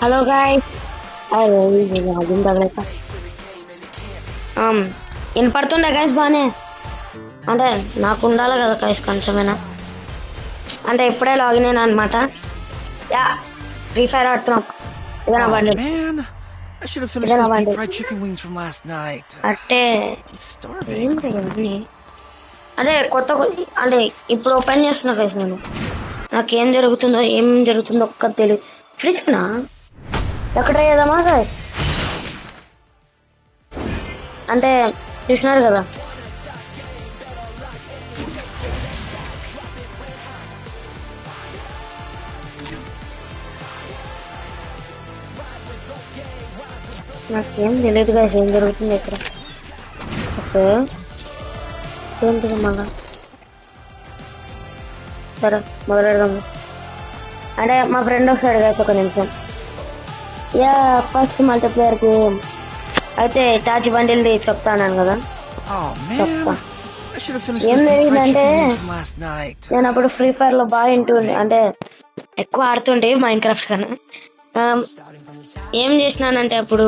Hello guys. Login తగలేక వినపడుతుండే guys బానే. అంటే నాకు ఉండాలి కదా గాయస్ కొంచెమైనా. అంటే ఇప్పుడే లాగిన్ అయినా అనమాట. యా ఫ్రీ ఫైర్ ఆడుతున్నాం. ఇదేనా Oh బండి man, I should have finished ఇదేనా those deep బండి fried chicken wings from last night. అంటే I'm starving. ఏంటి ఇవన్నీ? అదే అంటే ఇప్పుడు ఓపెన్ చేస్తున్నా గాయస్ నేను. నాకేం జరుగుతుందో ఒక్క తెలియదు. ఫ్రిడ్జ్నా ఎక్కడ ఏదమ్మా గాయస్? అంటే చూసినారు కదా. నాకేం తెలియదు గాయస్ ఏం జరుగుతుంది ఇక్కడ. ఓకే ఏంటిది మళ్ళా? సరే మొదలెడదాము. అంటే మా ఫ్రెండ్ వస్తాడు గాయస్ ఒక నిమిషం. యా ఫస్ట్ మల్టీప్లేయర్ గేమ్ అయితే టాచి బండిల్ది చెప్తాను కదా. Oh చెప్తా. man, I should have finished ఏం those deep fried జరిగిందంటే chicken wings from last night. నేను అప్పుడు ఫ్రీ ఫైర్ లో I'm బాగా ఇంటుండే, starving. అంటే ఎక్కువ ఆడుతుండే మైన్ క్రాఫ్ట్ కన్నా. ఆమ్, ఏం చేసినానంటే అప్పుడు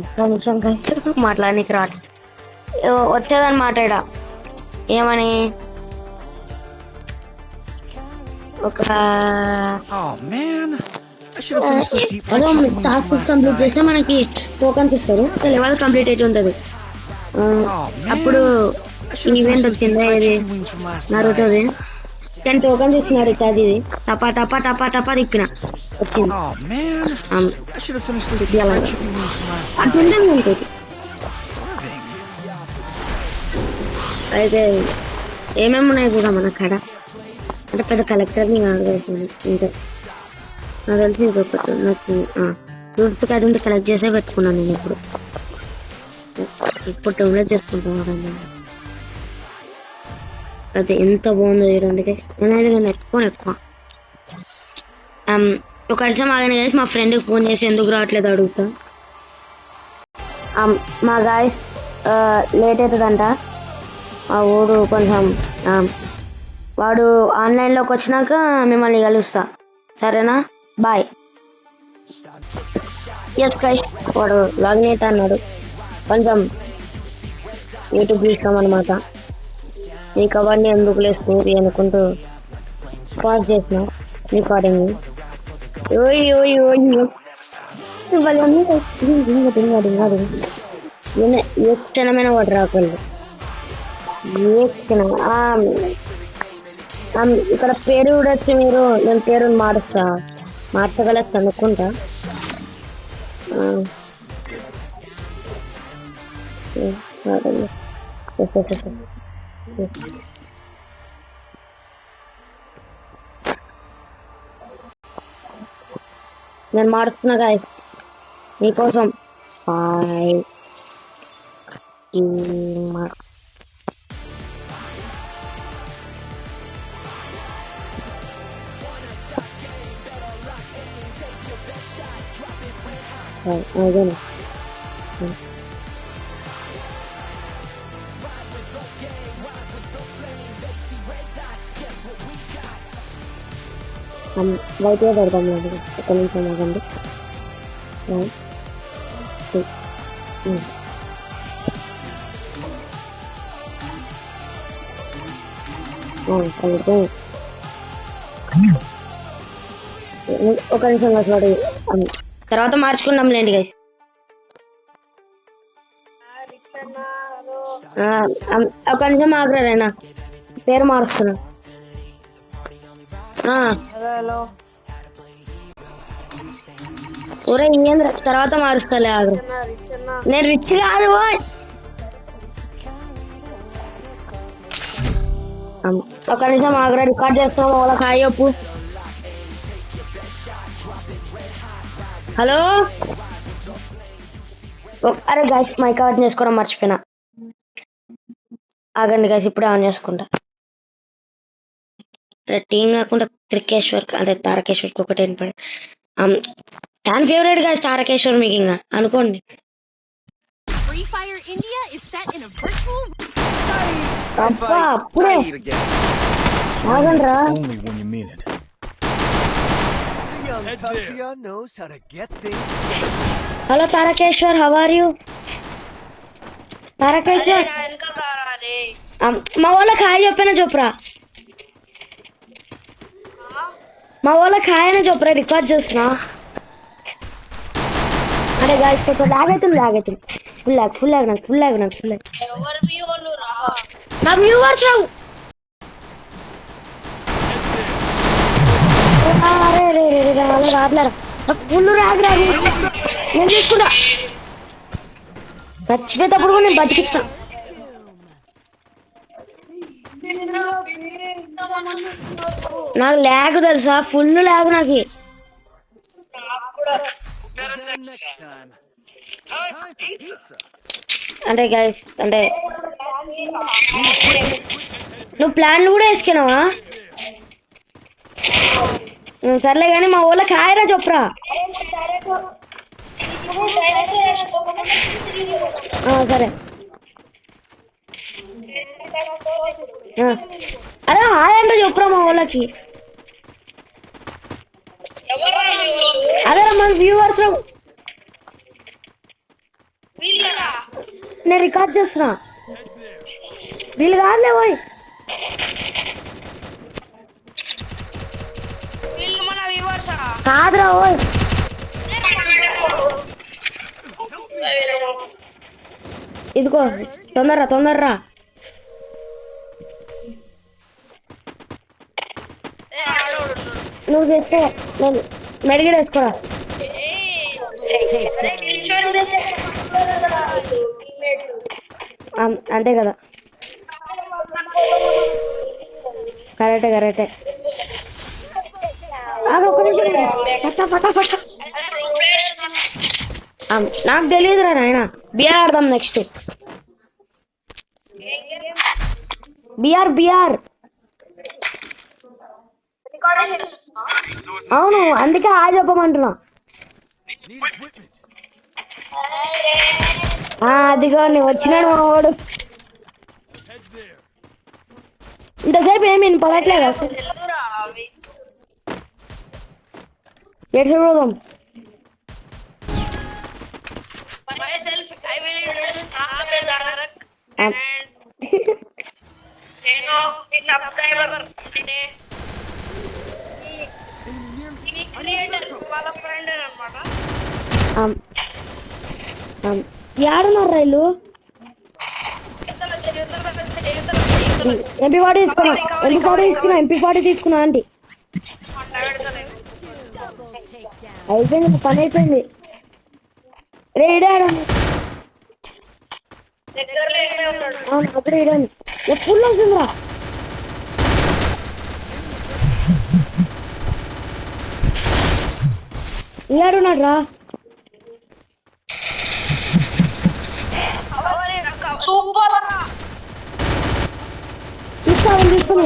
ఒక్క నిమిషం మాట్లాడడానికి రాదు వచ్చేదన్నమాట ఇడ. ఏమని ఒక Oh man, I should have finished those deep fried ఏదో chicken wings from task last complete night. చేస్తే మనకి టోకన్స్ ఇస్తారు. లెవెల్ కంప్లీట్ అయితే ఉంటుంది. Oh అప్పుడు man, I should have event finished those deep వచ్చిందా fried ఇది chicken wings from last నరుటోది. night. 10 tokens ఇచ్చినారు ఇది. టపా టపా టపా టపా తిప్పిన వచ్చింది. Oh man, I should have finished those deep Yeah. fried chicken wings from last అట్లుంటే night. ఉంటుంది. I'm starving. అయితే ఏమేమి ఉన్నాయి కూడా మన కాడ. అంటే పెద్ద కలెక్టర్ని కాదు వేసాను ఇంకా. నాకు తెలిసి ఇంకొకటి నాకు ఫ్రూట్స్కి అది కలెక్ట్ చేసే పెట్టుకున్నాను నేను ఇప్పుడు డెవలప్ చేసుకుంటాను. అది ఎంత బాగుందో చూడండి గైస్. నేనైతే నేను ఎక్కువ ఒక నిమిషం ఆగని గైస్. మా ఫ్రెండ్కి ఫోన్ చేసి ఎందుకు రావట్లేదు అడుగుతా. మా గాయస్ లేట్ అవుతుందంట. మా ఊరు కొంచెం వాడు ఆన్లైన్లోకి వచ్చినాక మిమ్మల్ని కలుస్తా, సరేనా? బాయ్. ఎస్ గైస్, వాడు లాగిన్ అవుతా అన్నాడు. కొంచెం యూట్యూబ్ చూస్తామన్నమాట. నీకు అవన్నీ ఎందుకు లేదు అనుకుంటూ పాజ్ చేసిన రికార్డింగ్. ఏ క్షణమైన వాడు రాకుండా ఏ క్షణం. ఇక్కడ పేరు కూడా వచ్చి మీరు నేను పేరుని మార్చగలచ్చు అనుకుంటా. నేను మారుతున్నా గాయస్ మీకోసం. బాయ్. అదేనా బయటగా పెడతాం. ఒక నిమిషం ఆగండి. ఒక నిమిషం అసలు తర్వాత మార్చుకుందాం లేండి గైస్. ఒక నిమిషం ఆగరేనా, పేరు మారుస్తున్నా. ఒరే ఇంకేంద్ర తర్వాత మారుస్తాలే ఆగ్ర. నేను రిచ్ కాదు. ఒక నిమిషం ఆగ్రా రికార్డ్ చేస్తున్నావు. వాళ్ళకి హాయ్ చెప్పు. హలో. అరే గాయస్ మైక్ ఆన్ చేసుకోవడం మర్చిపోయినా. ఆగండి గాయస్ ఇప్పుడే ఆన్ చేసుకుంటా. టీం కాకుండా త్రికేశ్వర్ అంటే తారకేశ్వర్కి ఒకటి వినపడి ఫ్యాన్ ఫేవరెట్ గాయస్ తారకేశ్వర్. మీకు ఇంకా అనుకోండి. అప్పుడే ఆగండ్రా. Only when you mean it. Young Tatsuya knows how to get things. Hello Tarakeshwar, how are you? Tarakeshwar, మా వాళ్ళకి హాయ్ చెప్పిన చెప్పురా. మా వాళ్ళకి హాయ్ అని చెప్పురా, రికార్డ్ చేస్తున్నా. అరే గాయస్ కొంచెం లాగ్ అవుతుంది. ఫుల్ లాగ్ నా వ్యూవర్స్ రావు. రాదులేరా, ఫుల్ రాదురా. నేను తీసుకుంటా, చచ్చిపోయేటప్పుడు కూడా నేను బతికిస్తా. నాకు ల్యాగ్ తెలుసా, ఫుల్ ల్యాగ్ నాకు. అంటే గైస్ అంటే నువ్వు ప్లాన్లు కూడా వేసుకున్నావా? సర్లే కానీ మా ఊళ్ళకి హాయిరా చెప్పురా. సరే అరే హాయ్ అంటే చెప్పురా మా ఊళ్ళకి. అదేరా మన వ్యూవర్స్ నేను రికార్డ్ చేస్తున్నా. వీళ్ళు కాదులే పోయి. కాదురా ఓయ్, ఇదిగో తొందరరా. నువ్వు చేస్తే నేను మెడిగిడ వేసుకోరా. అంతే కదా, కరెక్టే. నాకు తెలియదురా నాయన. బిఆర్ ఆడదాం నెక్స్ట్. బిఆర్ అవును, అందుకే ఆ చెప్పమంటున్నా. అదిగో నేను వచ్చినాడు మా వాడు. ఇంతసేపు ఏమి పడట్లేదు అసలు. ఎట్లా చూడదాం? యాడున్నారు రైలు? MP40 తీసుకున్నా ఆంటీ. అయిపోయింది, పని అయిపోయింది. రేడాడు అప్పుడు రేడాను ఎప్పుడు అవుతుందిరా. ఏడున్నాడు రా? తీసుకుని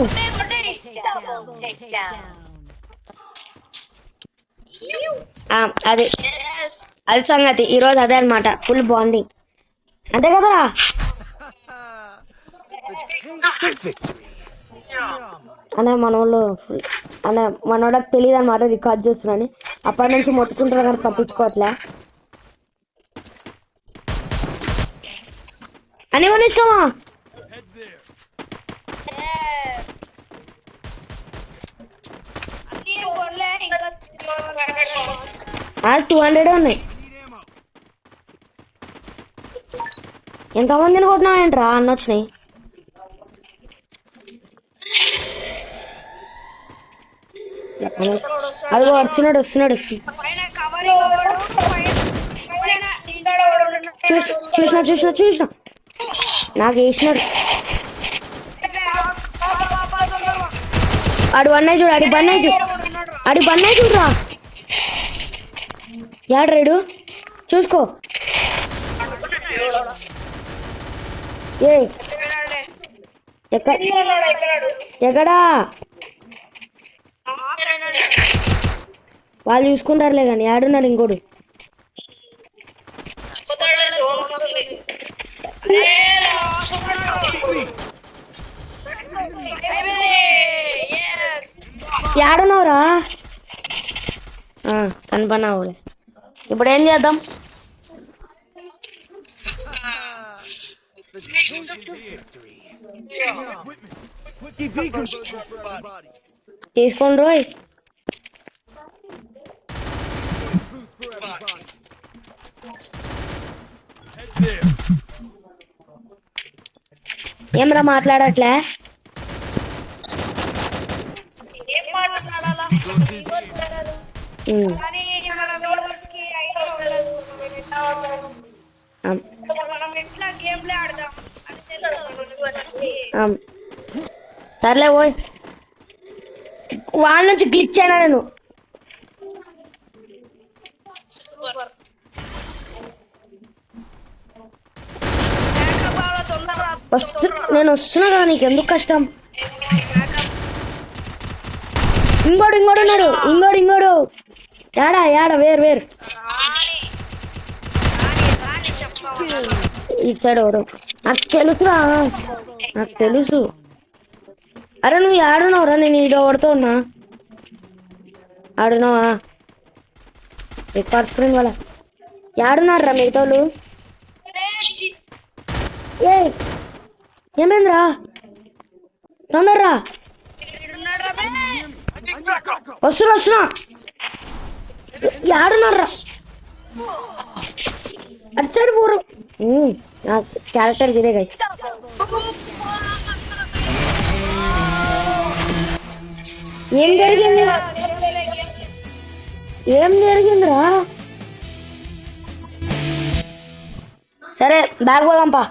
అది సంగతి. ఈరోజు అదే అనమాట, ఫుల్ బాండింగ్. అంతే కదరా? అనే మనోళ్ళు అనే మనోళ్ళకి తెలియదు అనమాట రికార్డ్ చేస్తున్నాని. అప్పటి నుంచి మొత్తుకుంటారు కానీ పట్టించుకోవట్లే. అని మన ఇష్టమా? 200 ఉన్నాయి. ఎంతమందిని కొట్టినావేంట్రా? అన్న వచ్చినాయి. అది వస్తున్నాడు. చూసిన నాకు వేసినాడు. ఆడు బన్నాయి చూడు, ఆడి బన్నాయి చూడరా. యాడ్రేడు చూసుకో. ఎక్కడా వాళ్ళు చూసుకుంటారులే కానీ. ఆడున్నారు ఇంకోడు. ఏడున్నావురా కనపడినావులే ఇప్పుడు ఏం చేద్దాం తీసుకోండి రోయ్ ఏమరా మాట్లాడట్లే సర్లే పోయ్ వాళ్ళ నుంచి గ్లిచ్ అయినా నేను నేను వస్తున్నా కదా నీకు ఎందుకు కష్టం ఇంకోడు ఉన్నాడు ఇంకోడు ఏడా వేరు ఇటు సైడ్ ఎవడు నాకు తెలుసు అరే నువ్వు ఆడున్నావురా నేను ఈడ ఓడుతూ ఉన్నా ఆడున్నావా రికార్డ్ స్క్రీన్ వాళ్ళ ఆడున్నారా మిగతా వాళ్ళు ఏమైందిరా తొందరరా వస్తున్నా ఆడున్నారా అటు సైడ్ పోరు నా క్యారెక్టర్ ఇదే గై ఏం జరిగిందిరా సరే బ్యాగ్ పోదాంపా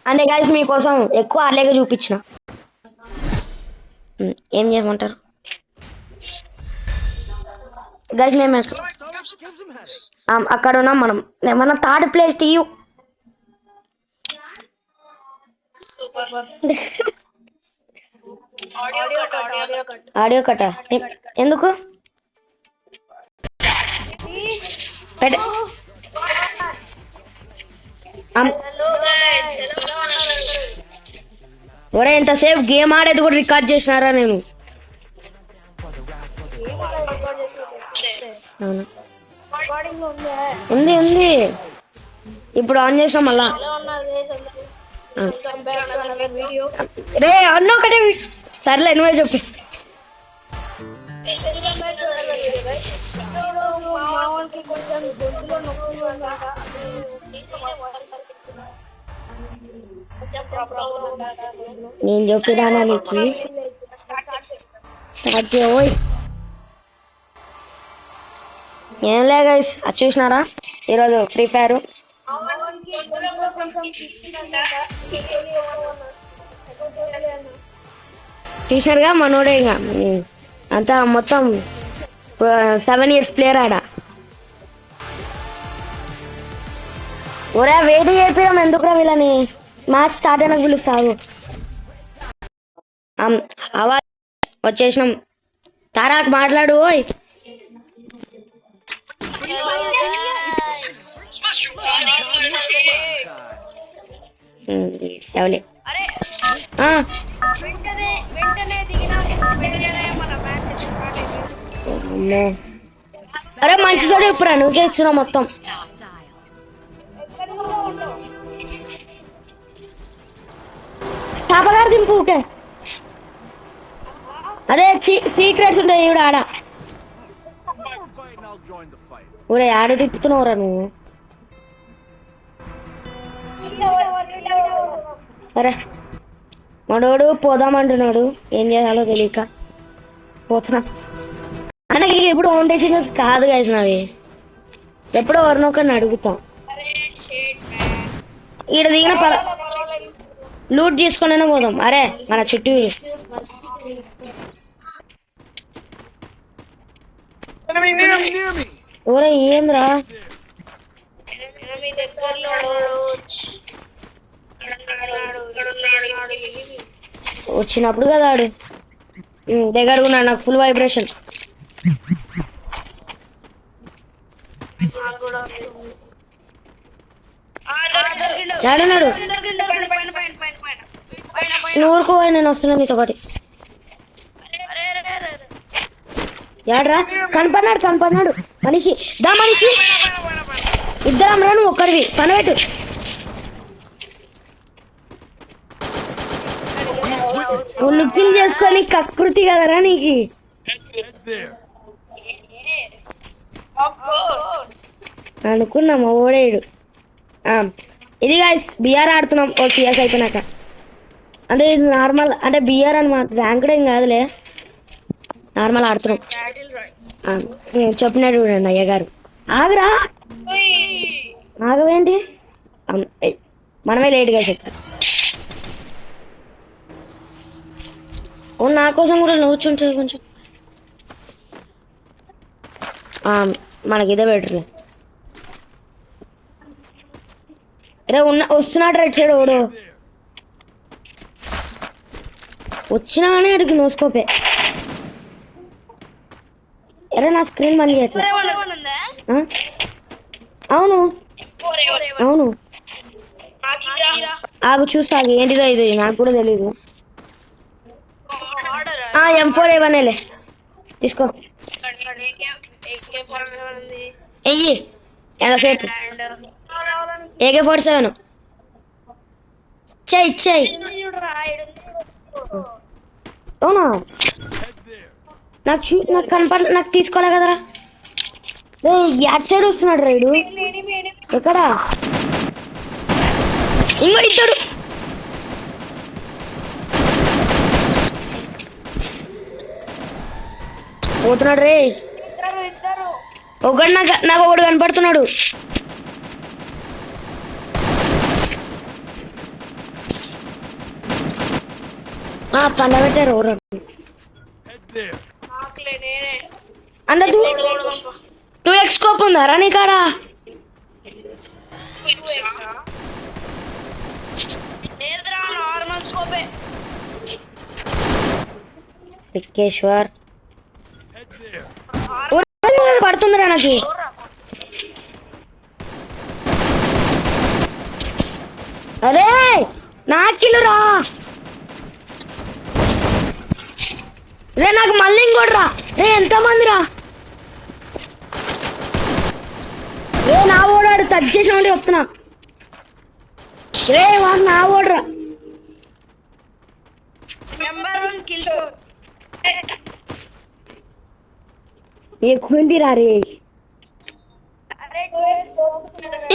అంటే గైస్ మీకోసం ఎక్కువ ఆలేగా చూపించిన ఏం చేయమంటారు గైస్ మేము అక్కడ ఉన్నాం మనం ఏమన్నా థర్డ్ ప్లేస్ టీయు ఆడియో కట్ట ఎందుకు ఒరే ఎంతసేపు గేమ్ ఆడేది కూడా రికార్డ్ చేసినారా నేను ఉంది ఇప్పుడు ఆన్ చేసాం మళ్ళా రే అన్న ఒకటి సర్లే నువ్వే చెప్పు నేను చెప్పిదానా నీకు స్టార్ట్ చేయబోయ్ ఏం లే గైస్ అది చూసినారా ఈరోజు ఫ్రీ ఫైర్ చూసినారుగా మనోడే ఇంకా అంతా మొత్తం 7 years ప్లేయర్ ఆడ ఒరే వెయిట్ చేపిద్దాం ఎందుకురా వీళ్ళని మ్యాచ్ స్టార్ట్ అయినా పిలుస్తావు అవా వచ్చేసినాం తారాకు మాట్లాడు ఓయ్ ఎవలే అరే మంచి చోట ఇప్పుడా నువ్వు చేస్తున్నావు మొత్తం పాపగారు దింపు ఓకే అదే సీక్రెట్స్ ఉంటాయి ఇప్పుడు ఆడ ఊరే ఆడ తిప్పుతున్నావురా నువ్వు సరే మనోడు పోదామంటున్నాడు ఏం చేయాలో తెలియక పోతున్నా అన్నకి ఎప్పుడు ఫౌండేషన్ కాదు గైస్ నావి ఎప్పుడో ఎవరినొకరిని అడుగుతాం ఈడ దిగిన లూట్ తీసుకునే పోదాం అరే మన చుట్టూ ఊరే ఏంద్రా వచ్చినప్పుడు కదా ఆడు దగ్గర ఉన్నాడు నాకు ఫుల్ వైబ్రేషన్ ఆడున్నాడు నువ్వుకు నేను వస్తున్నా మీతో పాటు యాడ్రా కనపడినాడు మనిషి దా మనిషి ఇద్దరం రా నువ్వు ఒక్కడివి పని పెట్టు నువ్వు లుకింగ్ చేసుకొని కకృతి కదరా నీకు అనుకున్నామా ఓడేడు ఇది బిఆర్ ఆడుతున్నాం ఓ సిఎస్ అయిపోయినాక అంటే ఇది నార్మల్ అంటే బిఆర్ అనమాట ర్యాంక్ ఏం కాదులే నార్మల్ ఆడుతున్నాం చెప్పినట్టు చూడండి అయ్య గారు ఆగరా ఆగవేంటి మనమే లేట్గా చెప్తాం నా కోసం కూడా నవ్వుచుంటుంది కొంచెం మనకి ఇదే బెటర్లే అరే వస్తున్నాడు రైట్ సైడ్ ఓడు వచ్చినా కానీ అడిగి నోసుకోపే అరే నా స్క్రీన్ బంద్ చేయట్లే అవును అవును ఆగు చూసాగు ఏంటిదో ఇది నాకు కూడా తెలీదు M4A1 తీసుకో ఎయ్యి ఎంతసేపు AK-47 చెయ్యి అవునా నాకు కనపడ నాకు తీసుకోలే కదరా యాడ్ సైడ్ వస్తున్నాడు రైడు ఎక్కడ ఇంకో ఇద్దరు పోతున్నాడు రే ఒకడు నాకు ఒకడు కనపడుతున్నాడు పండబెట్టారు అంటే 2x స్కోప్ ఉందారా నీ కాడ వికేశ్వర్ పడుతుందిరా నాకు అరే నాకిలురా రే నాకు మళ్ళీ ఇంకోటి రా రే ఎంతమంది రా రే నా ఓడాడు టచ్ చేసిన చెప్తున్నా రే వాడు నా ఓడరా ఎక్కువందిరా రే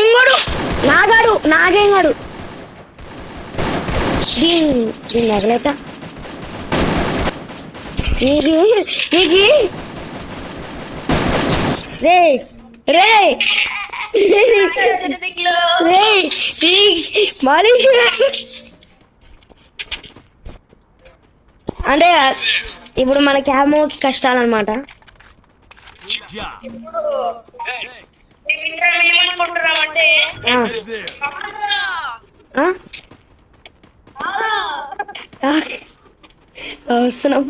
ఇంకోడు నాగేంగాడు దీన్ని నగలేట నీకు రే రే అంటే ఇప్పుడు మనకి ఏమో కష్టాలన్నమాట వస్తున్నాం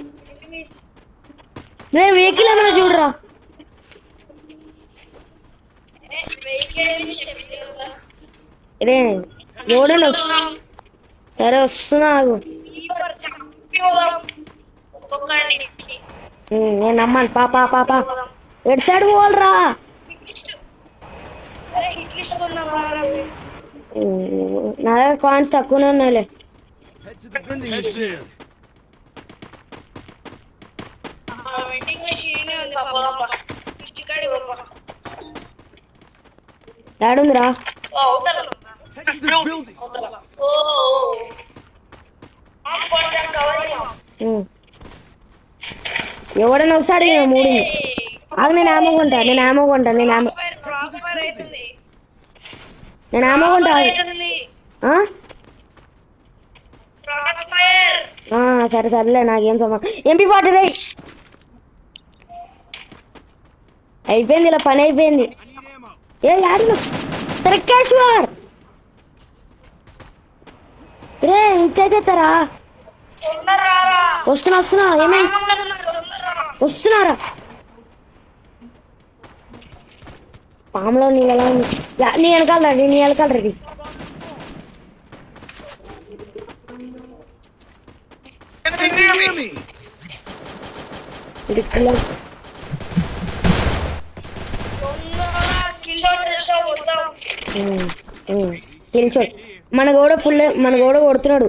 వెహికల్ ఏమైనా చూడరా రే ఎవడను సరే వస్తున్నా నేను నమ్మాను పాపా ఎటు సైడ్ పోవాలరా నా దగ్గర కాయిన్స్ తక్కువనే ఉన్నాయిలే ఏడుందిరా ఎవడన్నా ఒకసారి మూడు ఆగు నేను ఆమె కొంటా సరే సర్లే నాకేం MP40 రే అయిపోయింది ఇలా పని అయిపోయింది యాడు త్రికేశ్వర్ రే ఇంతేతారా వస్తున్నా ఏమైంది వస్తున్నారా పాములో నీళ్ళ నీ వెనకాల రెడీ కిల్షాట్ మన గోడ కొడుతున్నాడు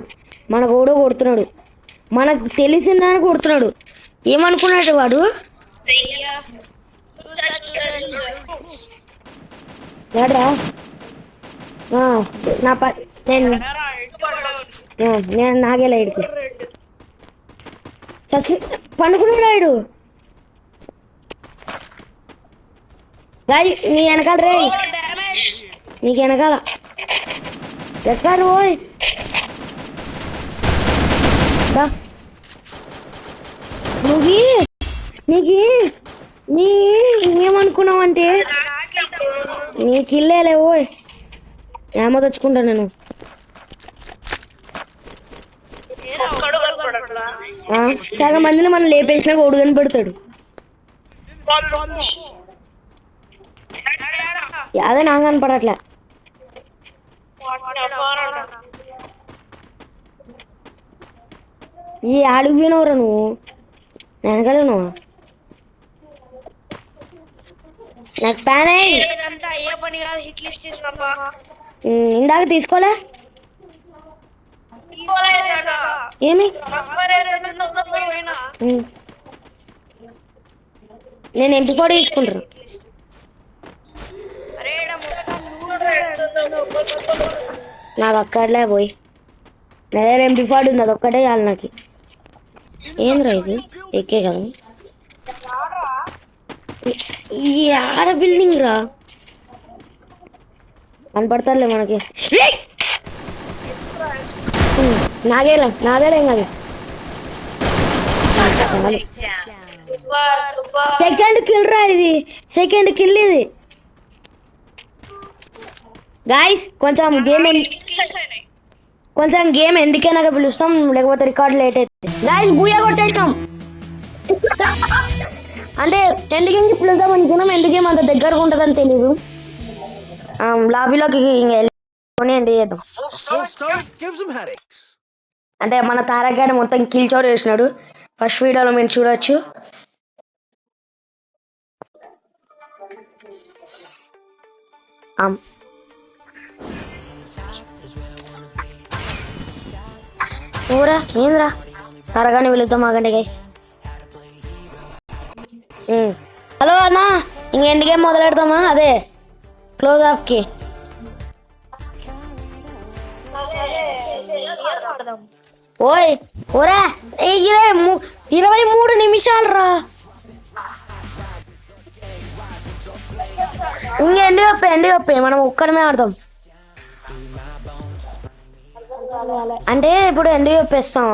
మనకు తెలిసిందని కొడుతున్నాడు. ఏమనుకున్నాడు వాడు? ఏడ్రా నేను నాగేలా ఇడికి చచ్చి పండుకున్నాడు. నీ వెనకాల రే, నీకు వెనకాల ఎక్కడ పోయి ఏమనుకున్నావంటే నీకు ఇల్లేలే ఓయ్ ఏమో తెచ్చుకుంటా నేను. సగం మందిని మనం లేపేసినా ఓడు కనిపెడతాడు. అదే నాకు కనపడట్లే. ఈ అడుగు పోయినవరా నువ్వు? వెనకాల నువ్వు నాకు ప్యాన్ ఇందాక తీసుకోలే ఏమి? నేను ఎంపీ కూడా తీసుకుంటాను. నాకు అక్కడలే పోయి నా దగ్గర ఎంపీ ఫాడ్ ఉంది, అది ఒక్కటే చాలు నాకు. ఏంద్రా ఇది ఎక్కే కదా? ఈ ఆడ బిల్డింగ్ రా కనపడతారులే మనకి. నాగేలా ఏం కాదు. సెకండ్ కిల్ రా ఇది, సెకండ్ కిల్ ఇది. గాయస్ కొంచెం గేమ్ ఎందుకైనా పిలుస్తాం, లేకపోతే రికార్డ్ లేట్ అవుతుంది. గాయస్ బూయా కొట్టేస్తాం అంటే ఎందుకేం పిలుద్దాం అనుకున్నాం, ఎందుకేం అంత దగ్గరగా ఉంటుందని తెలీదు. లాబీలోకి వెళ్ళి ఎండ్ చేద్దాం. అంటే మన తారగాడు మొత్తం కిల్ చోటు చేసినాడు. ఫస్ట్ వీడియోలో మీరు చూడొచ్చు. ఊరా ఏంద్రా తారగాని వెళుద్దాం ఆగండి గైస్. హలో అన్నా, ఇంకెందుకేం మొదలెడతామా? అదే క్లోజ్ అప్ కి ఓయ్ ఓరా 23 నిమిషాలు రా. ఎందుకు చెప్పే మనం ఒక్కడమే ఆడదాం. అంటే ఇప్పుడు ఎందుకు చెప్పేస్తాం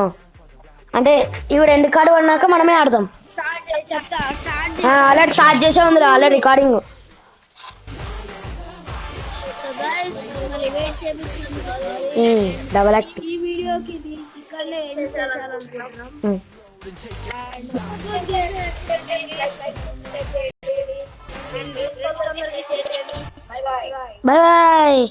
అంటే ఇప్పుడు ఎండ్ కార్డు పడినాక మనమే ఆడదాం. ఆల్రెడీ స్టార్ట్ చేసే ఉంది already recording. Double act bye bye.